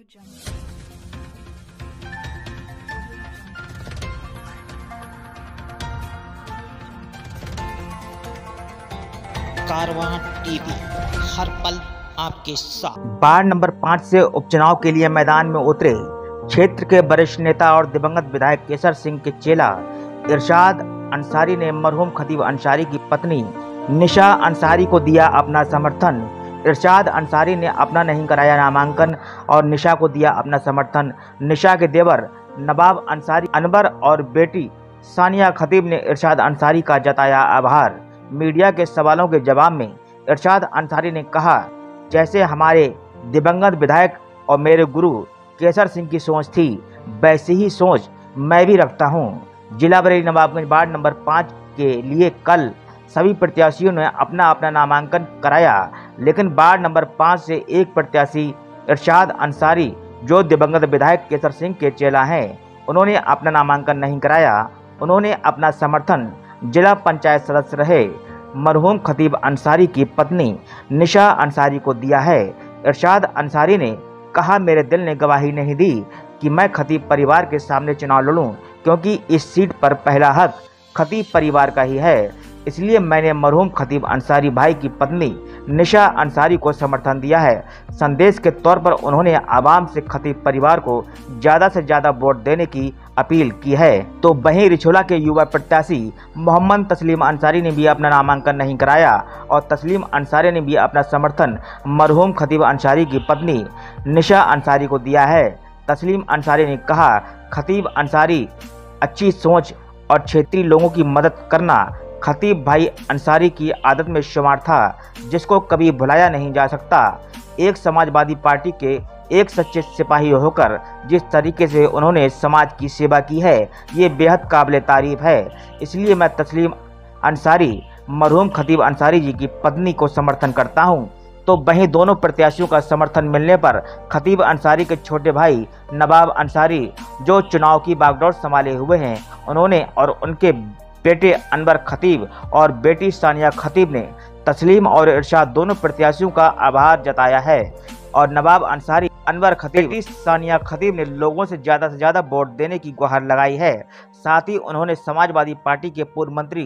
कारवां TV, हर पल आपके साथ। वार्ड नंबर 5 से उपचुनाव के लिए मैदान में उतरे क्षेत्र के वरिष्ठ नेता और दिवंगत विधायक केसर सिंह के चेला इरशाद अंसारी ने मरहूम खतीब अंसारी की पत्नी निशा अंसारी को दिया अपना समर्थन। इरशाद अंसारी ने अपना नहीं कराया नामांकन और निशा को दिया अपना समर्थन। निशा के देवर नवाब अंसारी अनवर और बेटी सानिया खतीब ने इरशाद अंसारी का जताया आभार। मीडिया के सवालों के जवाब में इरशाद अंसारी ने कहा, जैसे हमारे दिवंगत विधायक और मेरे गुरु केसर सिंह की सोच थी, वैसी ही सोच मैं भी रखता हूं। जिला बरेली नवाबगंज वार्ड नंबर 5 के लिए कल सभी प्रत्याशियों ने अपना अपना नामांकन कराया, लेकिन वार्ड नंबर 5 से एक प्रत्याशी इरशाद अंसारी जो दिवंगत विधायक केसर सिंह के चेला हैं, उन्होंने अपना नामांकन नहीं कराया। उन्होंने अपना समर्थन जिला पंचायत सदस्य रहे मरहूम खतीब अंसारी की पत्नी निशा अंसारी को दिया है। इरशाद अंसारी ने कहा, मेरे दिल ने गवाही नहीं दी कि मैं खतीब परिवार के सामने चुनाव लड़ूं, क्योंकि इस सीट पर पहला हक खतीब परिवार का ही है। इसलिए मैंने मरहूम खतीब अंसारी भाई की पत्नी निशा अंसारी को समर्थन दिया है। संदेश के तौर पर उन्होंने आवाम से खतीब परिवार को ज़्यादा से ज़्यादा वोट देने की अपील की है। तो वहीं रिछोला के युवा प्रत्याशी मोहम्मद तस्लीम अंसारी ने भी अपना नामांकन नहीं कराया और तस्लीम अंसारी ने भी अपना समर्थन मरहूम खतीब अंसारी की पत्नी निशा अंसारी को दिया है। तस्लीम अंसारी ने कहा, खतीब अंसारी अच्छी सोच और क्षेत्रीय लोगों की मदद करना खतीब भाई अंसारी की आदत में शुमार था, जिसको कभी भुलाया नहीं जा सकता। एक समाजवादी पार्टी के एक सच्चे सिपाही होकर जिस तरीके से उन्होंने समाज की सेवा की है, ये बेहद काबिल तारीफ है। इसलिए मैं तस्लीम अंसारी मरहूम खतीब अंसारी जी की पत्नी को समर्थन करता हूं। तो वहीं दोनों प्रत्याशियों का समर्थन मिलने पर खतीब अंसारी के छोटे भाई नवाब अंसारी जो चुनाव की बागडोर संभाले हुए हैं, उन्होंने और उनके बेटे अनवर खतीब और बेटी सानिया खतीब ने तस्लीम और इरशाद दोनों प्रत्याशियों का आभार जताया है। और नवाब अंसारी, अनवर खतीब, बेटी सानिया खतीब ने लोगों से ज़्यादा वोट देने की गुहार लगाई है। साथ ही उन्होंने समाजवादी पार्टी के पूर्व मंत्री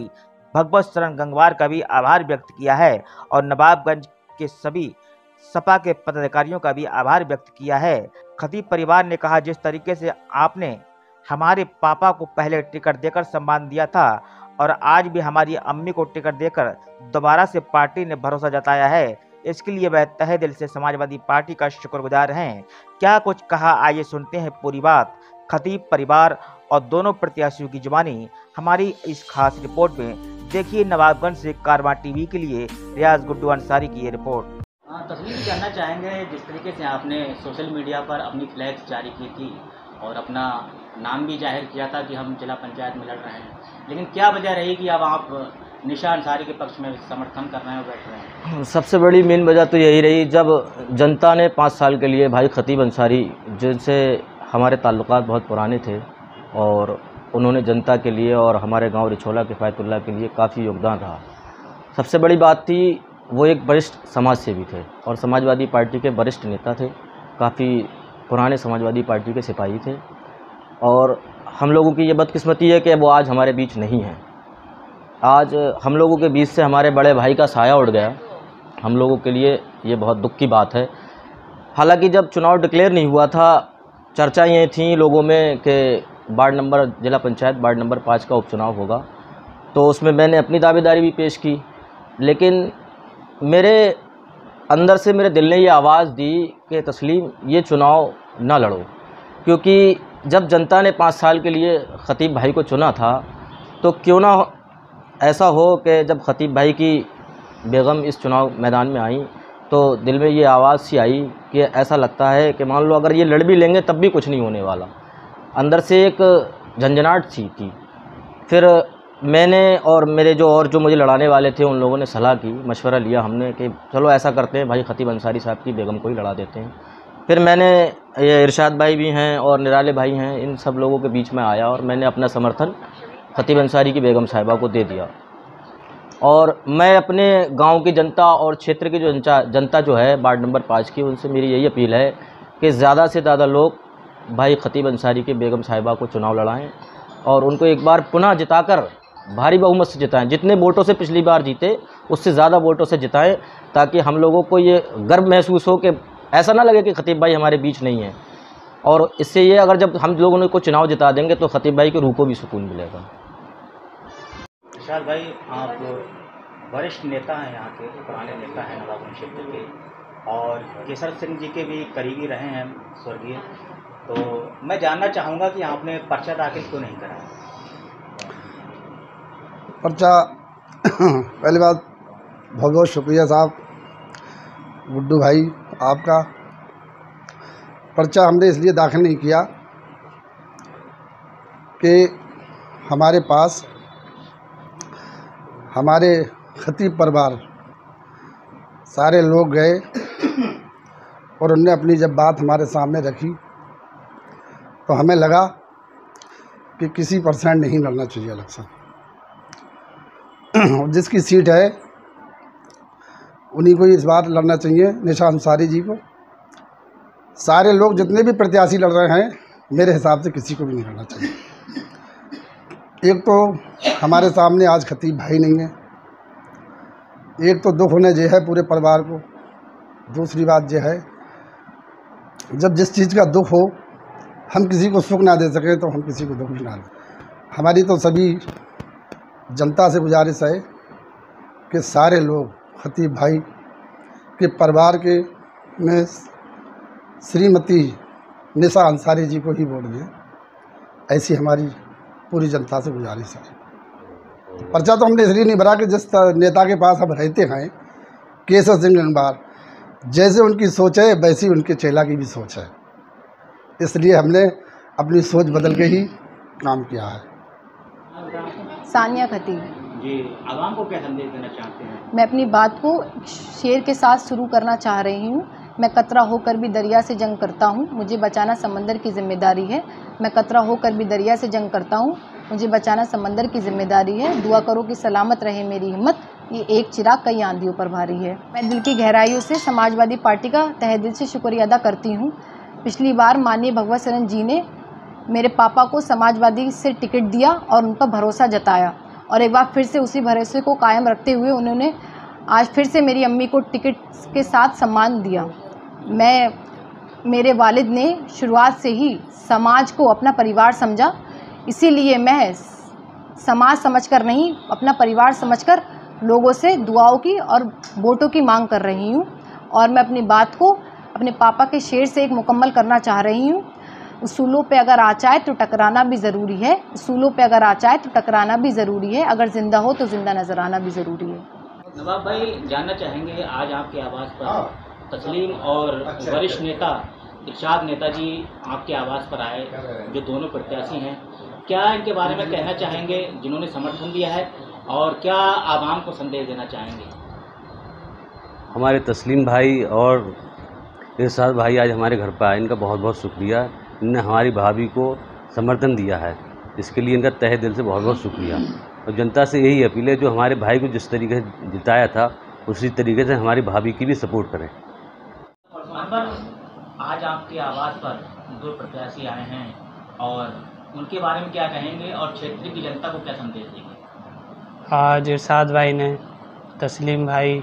भगवत शरण गंगवार का भी आभार व्यक्त किया है और नवाबगंज के सभी सपा के पदाधिकारियों का भी आभार व्यक्त किया है। खतीब परिवार ने कहा, जिस तरीके से आपने हमारे पापा को पहले टिकट देकर सम्मान दिया था और आज भी हमारी अम्मी को टिकट देकर दोबारा से पार्टी ने भरोसा जताया है, इसके लिए वह तहे दिल से समाजवादी पार्टी का शुक्रगुजार हैं। क्या कुछ कहा, आइए सुनते हैं पूरी बात खतीब परिवार और दोनों प्रत्याशियों की जुबानी हमारी इस खास रिपोर्ट में। देखिए नवाबगंज से कारवां टीवी के लिए रियाज गुड्डू अंसारी की ये रिपोर्ट। तस्लीम जानना चाहेंगे, जिस तरीके से आपने सोशल मीडिया पर अपनी फ्लैक्स जारी की थी और अपना नाम भी जाहिर किया था कि हम जिला पंचायत में लड़ रहे हैं, लेकिन क्या वजह रही कि अब आप निशा अंसारी के पक्ष में समर्थन कर रहे हैं और बैठ रहे हैं? सबसे बड़ी मेन वजह तो यही रही, जब जनता ने 5 साल के लिए भाई खतीब अंसारी, जिनसे हमारे ताल्लुकात बहुत पुराने थे और उन्होंने जनता के लिए और हमारे गांव रिछोला किफ़ायतुल्लाह के लिए काफ़ी योगदान रहा। सबसे बड़ी बात थी, वो एक वरिष्ठ समाज सेवी थे और समाजवादी पार्टी के वरिष्ठ नेता थे, काफ़ी पुराने समाजवादी पार्टी के सिपाही थे। और हम लोगों की ये बदकिस्मती है कि वो आज हमारे बीच नहीं हैं। आज हम लोगों के बीच से हमारे बड़े भाई का साया उड़ गया। हम लोगों के लिए ये बहुत दुख की बात है। हालांकि जब चुनाव डिक्लेयर नहीं हुआ था, चर्चा ये थी लोगों में कि वार्ड नंबर जिला पंचायत वार्ड नंबर 5 का उपचुनाव होगा, तो उसमें मैंने अपनी दावेदारी भी पेश की, लेकिन मेरे अंदर से मेरे दिल ने ये आवाज़ दी कि तस्लीम, ये चुनाव ना लड़ो, क्योंकि जब जनता ने 5 साल के लिए खतीब भाई को चुना था, तो क्यों ना ऐसा हो कि जब खतीब भाई की बेगम इस चुनाव मैदान में आई तो दिल में ये आवाज़ सी आई कि ऐसा लगता है कि मान लो अगर ये लड़ भी लेंगे तब भी कुछ नहीं होने वाला। अंदर से एक झंझनाहट सी थी। फिर मैंने और मेरे जो मुझे लड़ाने वाले थे, उन लोगों ने सलाह की, मशवरा लिया हमने कि चलो ऐसा करते हैं भाई, खतीब अंसारी साहब की बेगम को ही लड़ा देते हैं। फिर मैंने, ये इरशाद भाई भी हैं और निराले भाई हैं, इन सब लोगों के बीच में आया और मैंने अपना समर्थन खतीब अंसारी की बेगम साहिबा को दे दिया। और मैं अपने गांव की जनता और क्षेत्र की जो जनता जो है वार्ड नंबर 5 की, उनसे मेरी यही अपील है कि ज़्यादा से ज़्यादा लोग भाई खतीब अंसारी के बेगम साहिबा को चुनाव लड़ाएं और उनको एक बार पुनः जिताकर भारी बहुमत से जिताएं। जितने वोटों से पिछली बार जीते उससे ज़्यादा वोटों से जिताएं, ताकि हम लोगों को ये गर्व महसूस हो कि ऐसा ना लगे कि खतीब भाई हमारे बीच नहीं है। और इससे ये अगर जब हम लोगों ने को चुनाव जिता देंगे तो खतीब भाई की रूह को भी सुकून मिलेगा। इरशाद भाई, आप वरिष्ठ नेता हैं, यहाँ के पुराने नेता हैं नवाबगंज क्षेत्र के, और केसर सिंह जी के भी करीबी रहे हैं स्वर्गीय। तो मैं जानना चाहूँगा कि आपने पर्चा दाखिल क्यों नहीं करा? पर्चा पहली बात बहुत बहुत शुक्रिया साहब गुड्डू भाई आपका। पर्चा हमने इसलिए दाखिल नहीं किया कि हमारे पास हमारे खतीब परिवार सारे लोग गए और उनने अपनी जब बात हमारे सामने रखी तो हमें लगा कि किसी परसेंट नहीं लड़ना चाहिए इलेक्शन। जिसकी सीट है उन्हीं को इस बार लड़ना चाहिए, निशा अंसारी जी को। सारे लोग जितने भी प्रत्याशी लड़ रहे हैं मेरे हिसाब से किसी को भी नहीं लड़ना चाहिए। एक तो हमारे सामने आज खतीब भाई नहीं है, एक तो दुख होने जो है पूरे परिवार को। दूसरी बात जो है, जब जिस चीज़ का दुख हो हम किसी को सुख ना दे सकें तो हम किसी को दुख भी ना दें। हमारी तो सभी जनता से गुजारिश है कि सारे लोग खतीब भाई के परिवार के में श्रीमती निशा अंसारी जी को ही वोट दें, ऐसी हमारी पूरी जनता से गुजारिश है। पर्चा तो हमने इसलिए नहीं भरा कि जिस नेता के पास हम रहते हैं, केसर सिंह गंगवार, जैसे उनकी सोच है वैसी उनके चेला की भी सोच है, इसलिए हमने अपनी सोच बदल के ही काम किया है। सानिया खतीब जी, आवाम को क्या संदेश देना चाहते हैं? मैं अपनी बात को शेर के साथ शुरू करना चाह रही हूँ। मैं कतरा होकर भी दरिया से जंग करता हूँ, मुझे बचाना समंदर की जिम्मेदारी है। मैं कतरा होकर भी दरिया से जंग करता हूँ, मुझे बचाना समंदर की जिम्मेदारी है। दुआ करो कि सलामत रहे मेरी हिम्मत, ये एक चिराग कई आंधियों पर भारी है। मैं दिल की गहराइयों से समाजवादी पार्टी का तहे दिल से शुक्रिया अदा करती हूँ। पिछली बार माननीय भगवत सरन जी ने मेरे पापा को समाजवादी से टिकट दिया और उन पर भरोसा जताया, और एक बार फिर से उसी भरोसे को कायम रखते हुए उन्होंने आज फिर से मेरी अम्मी को टिकट के साथ सम्मान दिया। मेरे वालिद ने शुरुआत से ही समाज को अपना परिवार समझा, इसीलिए मैं समाज समझकर नहीं अपना परिवार समझकर लोगों से दुआओं की और वोटों की मांग कर रही हूँ। और मैं अपनी बात को अपने पापा के शेर से एक मुकम्मल करना चाह रही हूँ। उसूलों पे अगर आचाए तो टकराना भी ज़रूरी है, उसूलों पे अगर आचाए तो टकराना भी ज़रूरी है, अगर ज़िंदा हो तो ज़िंदा नज़र आना भी ज़रूरी है। नवाब भाई, जानना चाहेंगे आज आपके आवास पर तस्लीम और वरिष्ठ नेता इरशाद नेताजी आपके आवास पर आए, जो दोनों प्रत्याशी हैं, क्या इनके बारे में कहना चाहेंगे जिन्होंने समर्थन दिया है, और क्या आवाम को संदेश देना चाहेंगे? हमारे तस्लीम भाई और इरशाद भाई आज हमारे घर पर आए, इनका बहुत बहुत शुक्रिया। इन्होंने हमारी भाभी को समर्थन दिया है, इसके लिए इनका तहे दिल से बहुत बहुत शुक्रिया। और जनता से यही अपील है, जो हमारे भाई को जिस तरीके से जिताया था उसी तरीके से हमारी भाभी की भी सपोर्ट करें। आज आपके आवास पर दो प्रत्याशी आए हैं, और उनके बारे में क्या कहेंगे और क्षेत्र की जनता को क्या संदेश देंगे? आज इरशाद भाई ने, तस्लीम भाई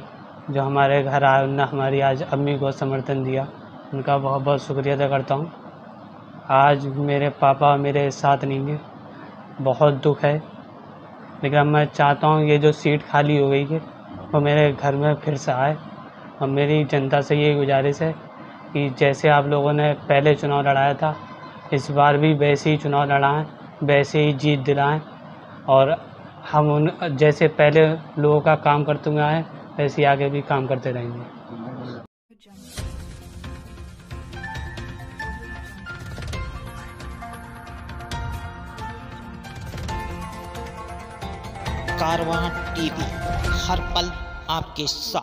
जो हमारे घर आए, उन्होंने हमारी आज अम्मी को समर्थन दिया, उनका बहुत बहुत शुक्रिया अदा करता हूँ। आज मेरे पापा मेरे साथ नहीं है, बहुत दुख है, लेकिन मैं चाहता हूँ ये जो सीट खाली हो गई है वो मेरे घर में फिर से आए। और मेरी जनता से ये गुजारिश है कि जैसे आप लोगों ने पहले चुनाव लड़ाया था, इस बार भी वैसे ही चुनाव लड़ाएं, वैसे ही जीत दिलाएं, और हम उन जैसे पहले लोगों का काम करते हुए आए वैसे ही आगे भी काम करते रहेंगे। कारवां टीवी, हर पल आपके साथ।